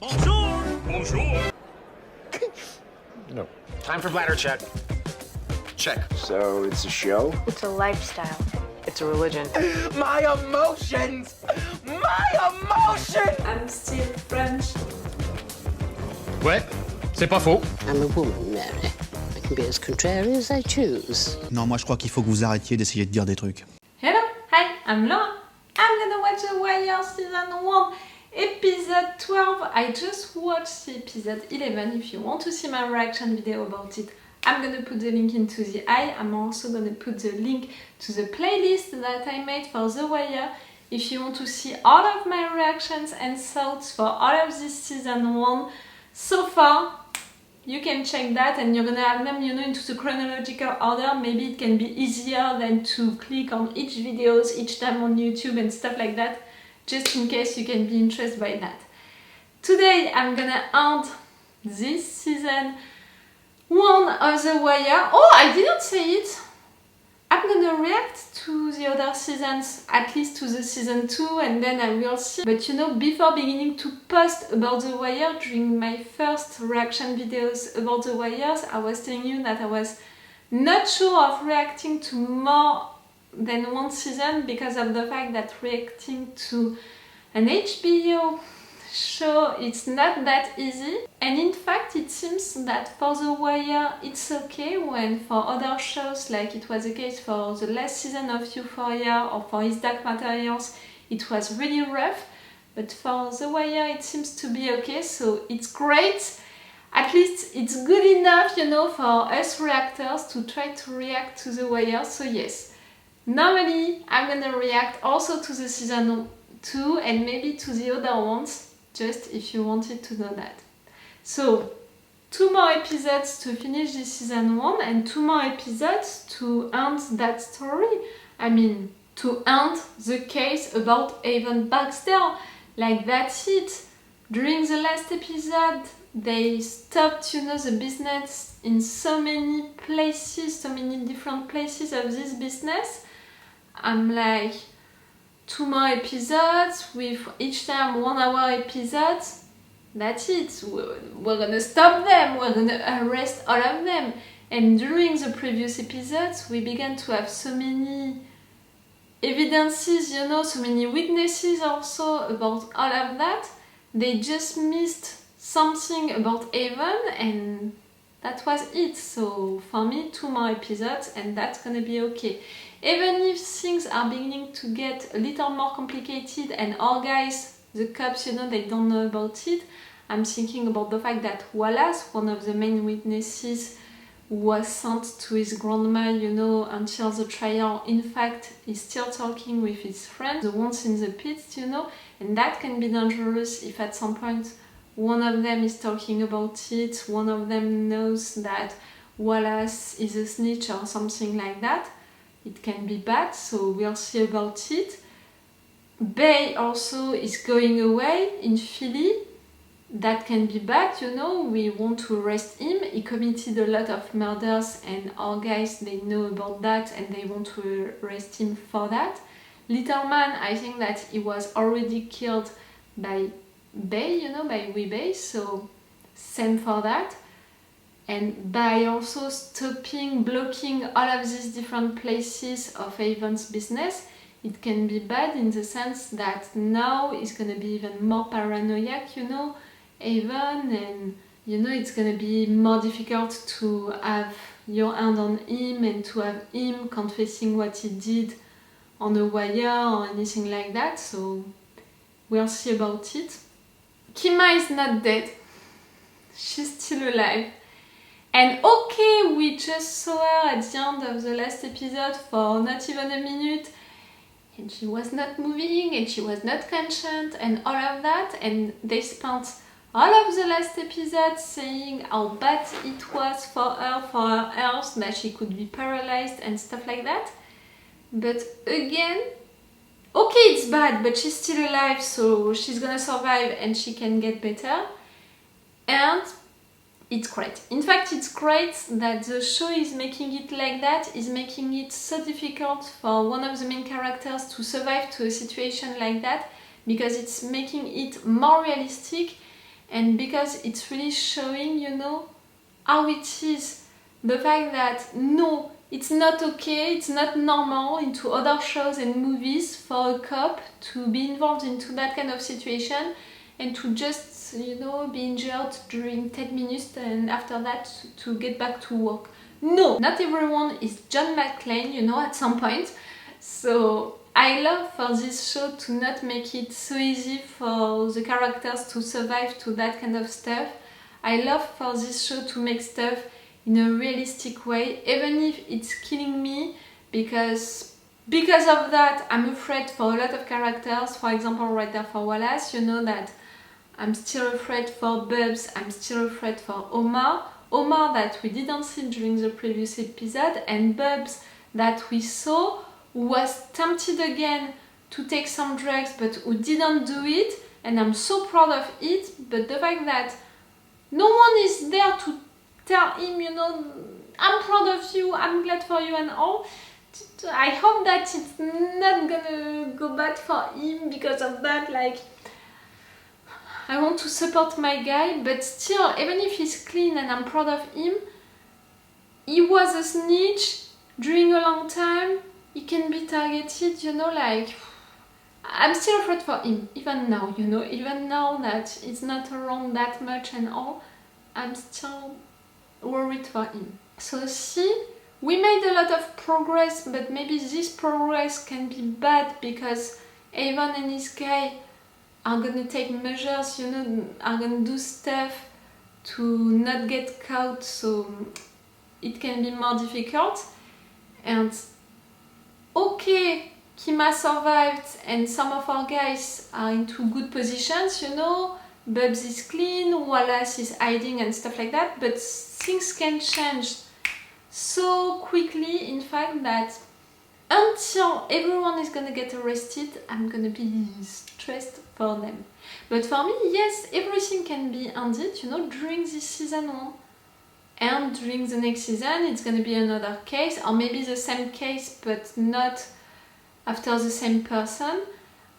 Bonjour! Bonjour! No. Time for bladder check. Check. So it's a show? It's a lifestyle. It's a religion. My emotions! My emotions! I'm still French. Ouais, c'est pas faux. I'm a woman, Mary. I can be as contrary as I choose. Non, moi je crois qu'il faut que vous arrêtiez d'essayer de dire des trucs. Hello, hi, I'm Laura. I'm gonna watch The Wire Season 1, Episode 12. I just watched the Episode 11. If you want to see my reaction video about it, I'm gonna put the link into the eye. I'm also gonna put the link to the playlist that I made for The Wire. If you want to see all of my reactions and thoughts for all of this Season 1 so far, you can check that, and you're gonna have them, you know, into the chronological order. Maybe it can be easier than to click on each videos each time on YouTube and stuff like that, just in case you can be interested by that. Today I'm gonna end this season 1 of The Wire. Oh, I didn't say it! I'm gonna react to the other seasons, at least to the season 2, and then I will see. But you know, before beginning to post about The Wire, during my first reaction videos about The Wires, I was telling you that I was not sure of reacting to more than one season because of the fact that reacting to an HBO show, it's not that easy. And in fact, it seems that for The Wire it's okay, when for other shows, like it was the case for the last season of Euphoria or for His Dark Materials, it was really rough. But for The Wire it seems to be okay, so it's great. At least it's good enough, you know, for us reactors to try to react to The Wire. So yes, normally I'm gonna react also to the season 2 and maybe to the other ones, just if you wanted to know that. So 2 more episodes to finish this season 1 and 2 more episodes to end that story. I mean, to end the case about Avon Baxter. Like, that's it. During the last episode they stopped, you know, the business in so many places, so many different places of this business. I'm like, 2 more episodes with each time 1 hour episodes. That's it. We're gonna stop them. We're gonna arrest all of them. And during the previous episodes we began to have so many evidences, you know, so many witnesses also about all of that. They just missed something about Avon and that was it. So for me, 2 more episodes and that's gonna be okay. Even if things are beginning to get a little more complicated and all guys, the cops, you know, they don't know about it, I'm thinking about the fact that Wallace, one of the main witnesses, was sent to his grandma, you know, until the trial. In fact, he's still talking with his friends, the ones in the pits, you know, and that can be dangerous if at some point one of them is talking about it, one of them knows that Wallace is a snitch or something like that. It can be bad, so we'll see about it. Bay also is going away in Philly. That can be bad, you know, we want to arrest him. He committed a lot of murders and our guys, they know about that and they want to arrest him for that. Little Man, I think that he was already killed by Bay, you know, by Bay, so same for that. And by also stopping, blocking all of these different places of Avon's business, it can be bad in the sense that now it's gonna be even more paranoid, you know, Avon, and you know, it's gonna be more difficult to have your hand on him and to have him confessing what he did on a wire or anything like that, so we'll see about it. Kima is not dead. She's still alive. And okay, we just saw her at the end of the last episode for not even a minute, and she was not moving and she was not conscient and all of that, and they spent all of the last episode saying how bad it was for her health, that she could be paralyzed and stuff like that. But again, okay, it's bad, but she's still alive, so she's gonna survive and she can get better. And it's great. In fact, it's great that the show is making it like that, is making it so difficult for one of the main characters to survive to a situation like that, because it's making it more realistic and because it's really showing, you know, how it is. The fact that no, it's not okay, it's not normal into other shows and movies for a cop to be involved into that kind of situation and to just, you know, be injured during 10 minutes and after that to get back to work. No, not everyone is John McClane, you know, at some point. So I love for this show to not make it so easy for the characters to survive to that kind of stuff. I love for this show to make stuff in a realistic way, even if it's killing me, because of that I'm afraid for a lot of characters. For example, right there for Wallace, you know that I'm still afraid for Bubs, I'm still afraid for Omar that we didn't see during the previous episode, and Bubs that we saw who was tempted again to take some drugs but who didn't do it, and I'm so proud of it. But the fact that no one is there to tell him, you know, I'm proud of you, I'm glad for you and all, I hope that it's not gonna go bad for him because of that. Like, I want to support my guy, but still, even if he's clean and I'm proud of him, he was a snitch during a long time, he can be targeted, you know, like, I'm still afraid for him, even now, you know, even now that he's not around that much and all, I'm still worried for him. So see, we made a lot of progress, but maybe this progress can be bad because Avon and his guy are gonna take measures, you know, are gonna do stuff to not get caught, so it can be more difficult. And okay, Kima survived and some of our guys are into good positions, you know, Bubs is clean, Wallace is hiding and stuff like that, but things can change so quickly, in fact, that until everyone is gonna get arrested, I'm gonna be stressed for them. But for me, yes, everything can be ended, you know, during this season 1. And during the next season, it's gonna be another case, or maybe the same case, but not after the same person.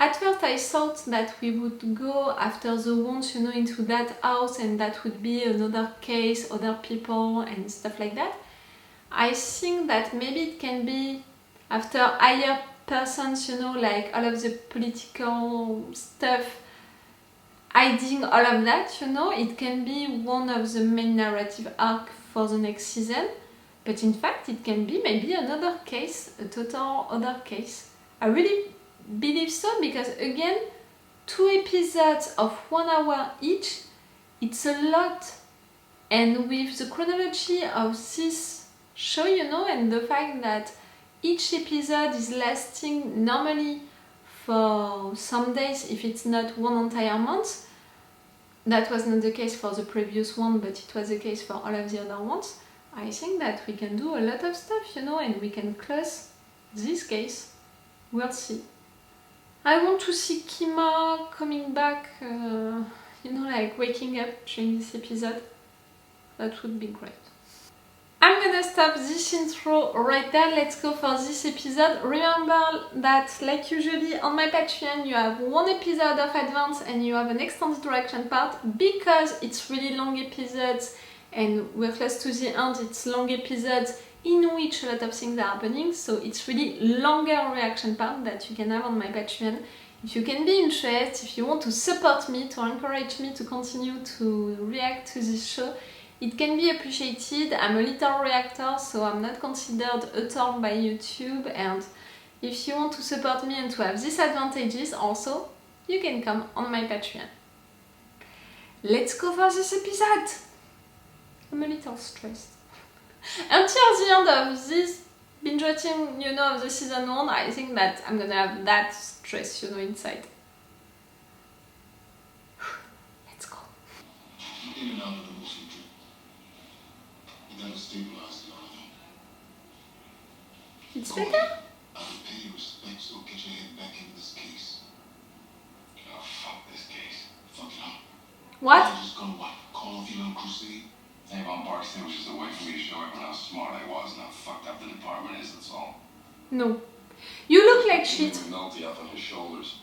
At first I thought that we would go after the ones, you know, into that house and that would be another case, other people and stuff like that. I think that maybe it can be after higher persons, you know, like all of the political stuff, hiding all of that, you know, it can be one of the main narrative arc for the next season. But in fact, it can be maybe another case, a total other case. I really believe so, because again, 2 episodes of 1 hour each, it's a lot. And with the chronology of this show, you know, and the fact that each episode is lasting normally for some days, if it's not one entire month. That was not the case for the previous one, but it was the case for all of the other ones. I think that we can do a lot of stuff, you know, and we can close this case. We'll see. I want to see Kima coming back, you know, like waking up during this episode. That would be great. I'm gonna stop this intro right there. Let's go for this episode. Remember that, like usually on my Patreon, you have 1 episode of advance and you have an extended reaction part, because it's really long episodes and we're close to the end. It's long episodes in which a lot of things are happening, so it's really longer reaction part that you can have on my Patreon. If you can be interested, if you want to support me, to encourage me to continue to react to this show, it can be appreciated. I'm a little reactor, so I'm not considered a top by YouTube, and if you want to support me and to have these advantages also, you can come on my Patreon. Let's go for this episode! I'm a little stressed. Until the end of this binge watching, you know, of the season 1, I think that I'm gonna have that stress, you know, inside. Let's go. It's better? Out of pay respect, so get your head back into this case. Oh, fuck this case. Fuck it up. What? I'm just gonna what? Call off your little crusade? Avon Barksdale was just a way for me to show everyone how smart I was and how fucked up the department is, that's all. No. You look like shit. Melty up on his shoulders.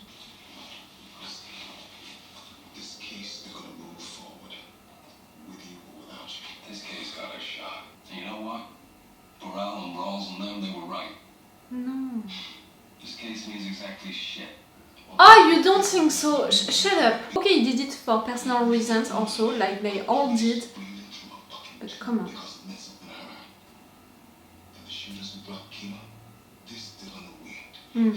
This case, they're gonna move forward. exactly shit. Oh, you don't think so? Shut up. Okay, he did it for personal reasons also, like they all did. But come on. Mm.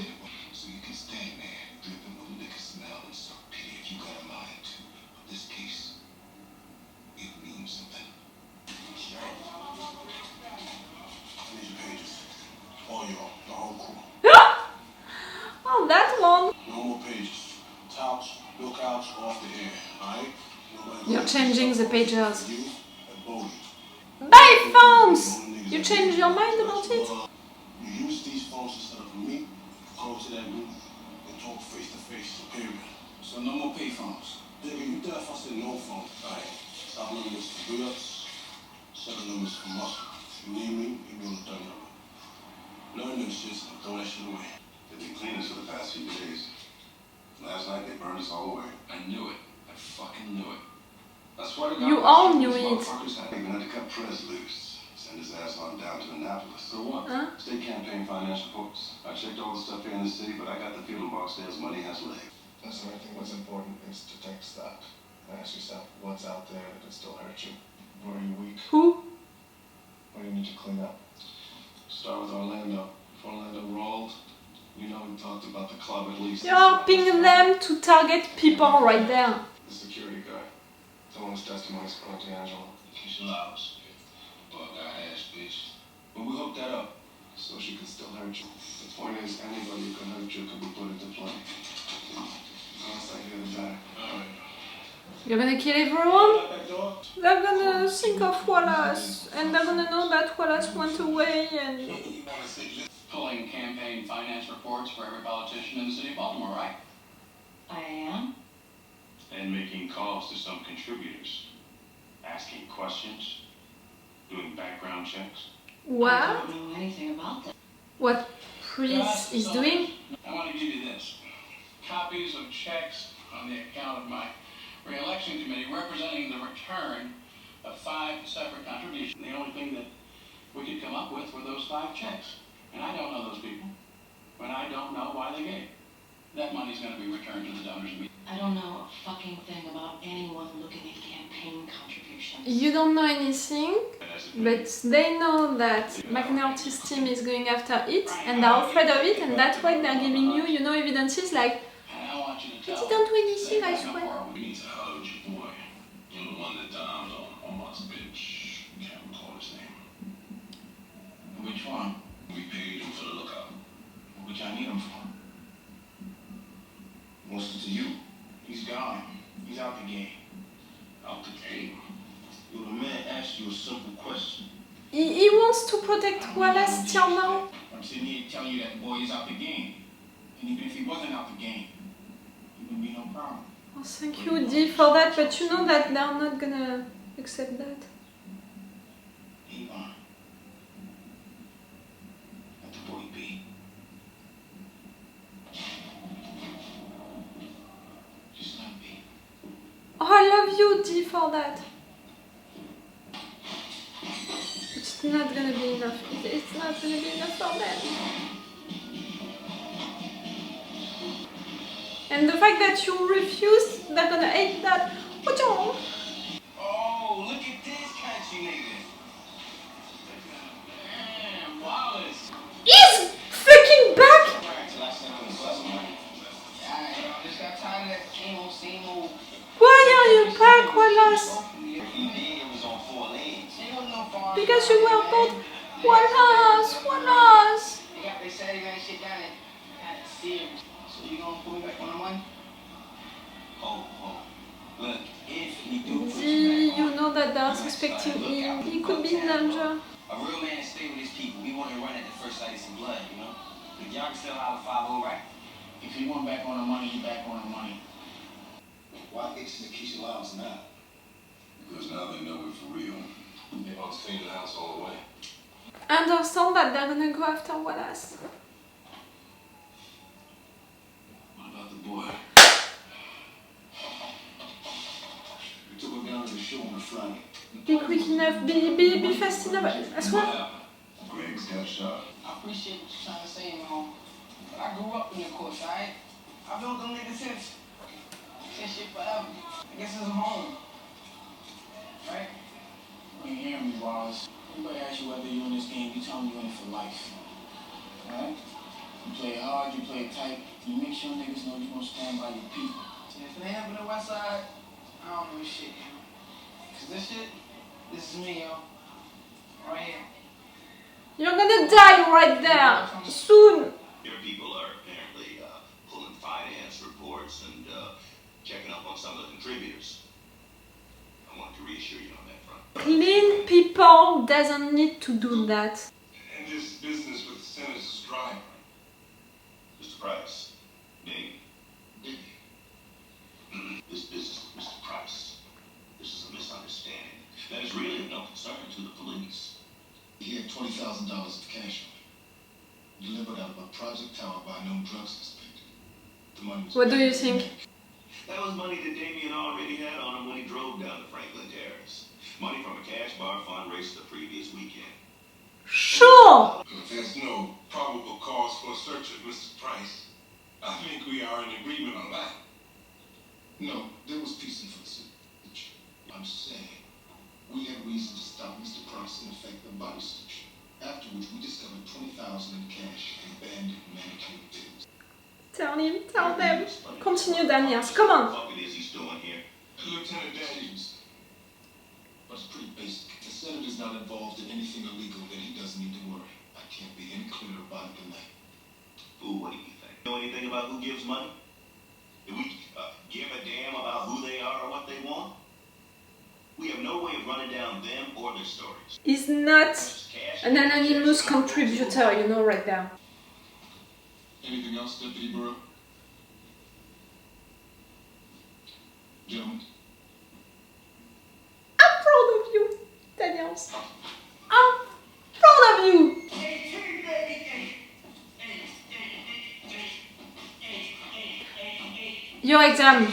So you can stand there, dripping with liquor smell and suck pity if you got a mind to. But this case, it means something. I need your pages. All y'all, the whole crew. Oh, that one. No more pages. Touch, lookouts, off the air, alright? You're changing the pages. You and Bodie. Buy phones! You changed your mind about it? You use these phones instead of me. Go to that room and talk face to face, period. So no more pay phones. Nigga, you deaf, I said no phone. Alright, stop numbers for reals, 7 numbers for muscle. If you need me, you be on the 3rd number. Learn them shits and throw that shit away. They've been cleaning us for the past few days. Last night they burned us all away. I knew it. I fucking knew it. I swear to God, You all knew these it. motherfuckers had even had to cut Prez loose. Send his ass on down to Annapolis. For what? Huh? State campaign finance reports. I checked all the stuff here in the city, but I got the feeling Barksdale's money has legs. Listen, I think what's important is to take stock. Ask yourself what's out there that can still hurt you. Where are you weak? Who? What do you need to clean up? Start with Orlando. If Orlando rolled, you know we talked about the club at least. You're pinging them to target people right there. The security guy. The one whose testimony's from D'Angelo. Keisha Laos. Bug-ass bitch. But we hooked that up so she can still hurt you. The point is, anybody who can hurt you can be put into play. Once I hear the back. Alright. You're gonna kill everyone? They're gonna think of Wallace, and they're gonna know that Wallace went away and... Pulling campaign finance reports for every politician in the city of Baltimore, right? I am. And making calls to some contributors. Asking questions. Doing background checks. I What? don't know anything about that. What Priest is doing? I want to give you this. Copies of checks on the account of my re-election committee representing the return of 5 separate contributions. The only thing that we could come up with were those 5 checks. And I don't know those people. But I don't know why they gave. That money's going to be returned to the donors. I don't know a fucking thing about anyone looking at campaign contributions. You don't know anything, but they know that McNulty's team is going after it, and they're afraid of it, and that's why they're giving you, evidences like, I want you to you tell didn't do anything, I swear. We need to hold your boy. You're the one that dimes on Omar's bitch. Can't recall his name. Which one? We paid him for the lookout. Which I need him for. What's it to you? He's gone. He's out the game. Out the game? Yo, the man asked you a simple question. He wants to protect Wallace till now. I'm sitting here telling you that the boy is out the game. And even if he wasn't out the game, it wouldn't be no problem. Oh, thank you, D, for that, but you know that they're not gonna accept that. Avon. Let the boy be. Just let him be. Oh, I love you, D, for that. It's not gonna be enough. It's not gonna be enough for them. And the fact that you refuse, they're gonna hate that. What you want? Oh, look at this catchy nigga. Damn, Wallace. He's freaking back! Why are you back, Wallace? Because you were both Wallace, Wallace. So you gonna pull me back on the money? Oh, look, if he do put D, you back you on, know that they're suspecting him. He could be in danger. a real man stay with his people. We want to run at the first sight of some blood, you know? But y'all can still holler 5-0, right? If he want back on the money, he back on the money. Why get to Keisha Laos now? Because now they know we're for real. They want to clean the house all the way. Understand that they're gonna go after Wallace. What about the boy? We took him down to the show on the Friday. Be quick enough, be fast enough. I swear. Greg's got shot. I appreciate what you're trying to say, Mom. But I grew up in the course, alright? I've known them niggas since shit forever. I guess it's a home. Right? You ain't hearing me, Wallace. Anybody asks you whether you in this game, you tell them you in it for life. Alright? You play it hard, you play it tight. You make sure niggas know you're gonna stand by your people. And if it ain't happening to the West Side, I don't know shit, yo. Cause this is me, yo. Right here. You're gonna die right there soon. Your people are apparently pulling finance reports and checking up on some of the contributors. I want to reassure you on that front. Clean people doesn't need to do that. And this business with the Senator's driver. Mr. Price, me. This business with Mr. Price. This is a misunderstanding. That is really of no concern to the police. He had $20,000 of cash on him, delivered out of a project tower by a known drug suspect. The money was What do you think? That was money that Damien already had on him when he drove down to Franklin Terrace. Money from a cash bar fundraiser the previous weekend. Sure! If there's no probable cause for a search of Mr. Price, I think we are in agreement on that. No, there was peace in for the search. I'm saying we had reason to stop Mr. Price and effect the body search. After which we discovered $20,000 in cash and abandoned manicured pills. Tell him, tell them. Continue, Daniels, come on. What is he doing here? Lieutenant Daniels. But it's pretty basic. If the Senator's not involved in anything illegal, then he doesn't need to worry. I can't be any clearer about it than that. Ooh, what do you think? Know anything about who gives money? Do we give a damn about who they are or what they want? We have no way of running down them or their stories. He's not an anonymous contributor, you know, right there. Anything else, Deputy Burrow? Gentlemen? I'm proud of you, Daniels. I'm proud of you. Your exam.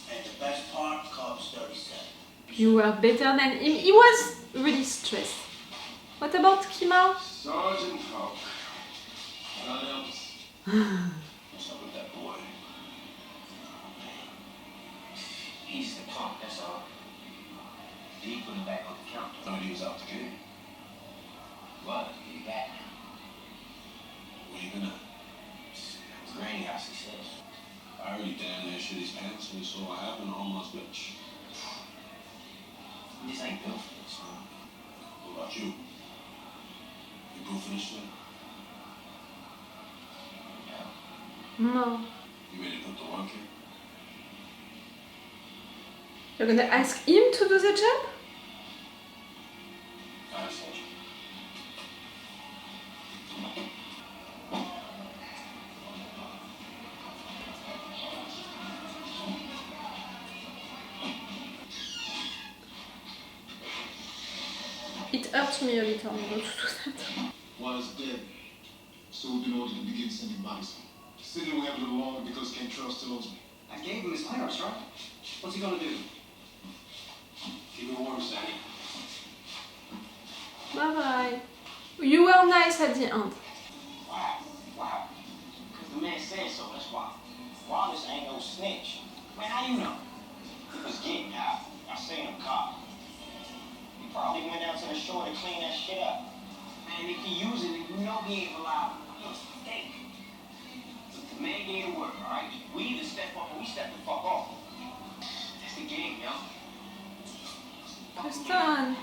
And the best part comes 37. You were better than him. He was really stressed. What about Kima? Sergeant Hawk. What else? What's up with that boy? He's the punk, that's all. He put him back on the counter. Thought he was out the game. What? He back now. What are you gonna? Granny house, he says. I already damn near shit his pants when he saw what happened to Omar's bitch. This ain't built for this, man. What about you? You built for this shit? No. You ready to put the work in? You're gonna ask him to do the job? I understand you. It hurts me a little not to do that. Wallace dead. So we've been ordered to begin sending bodies. Sitting will have a little longer because Cantrell still owes me. I gave him his clearance, right? What's he gonna do? Keep it warm, Sandy. Bye bye. You were nice at the end. Wow. Because the man said so, that's why. Wallace ain't no snitch. Man, how you know? He was getting out. I seen him caught. He probably went down to the shore to clean that shit up. Man, if he using it, you know he ain't reliable. He was fake. The man gave to work, alright? We either step up or we step the fuck off. That's the game, yo. Preston.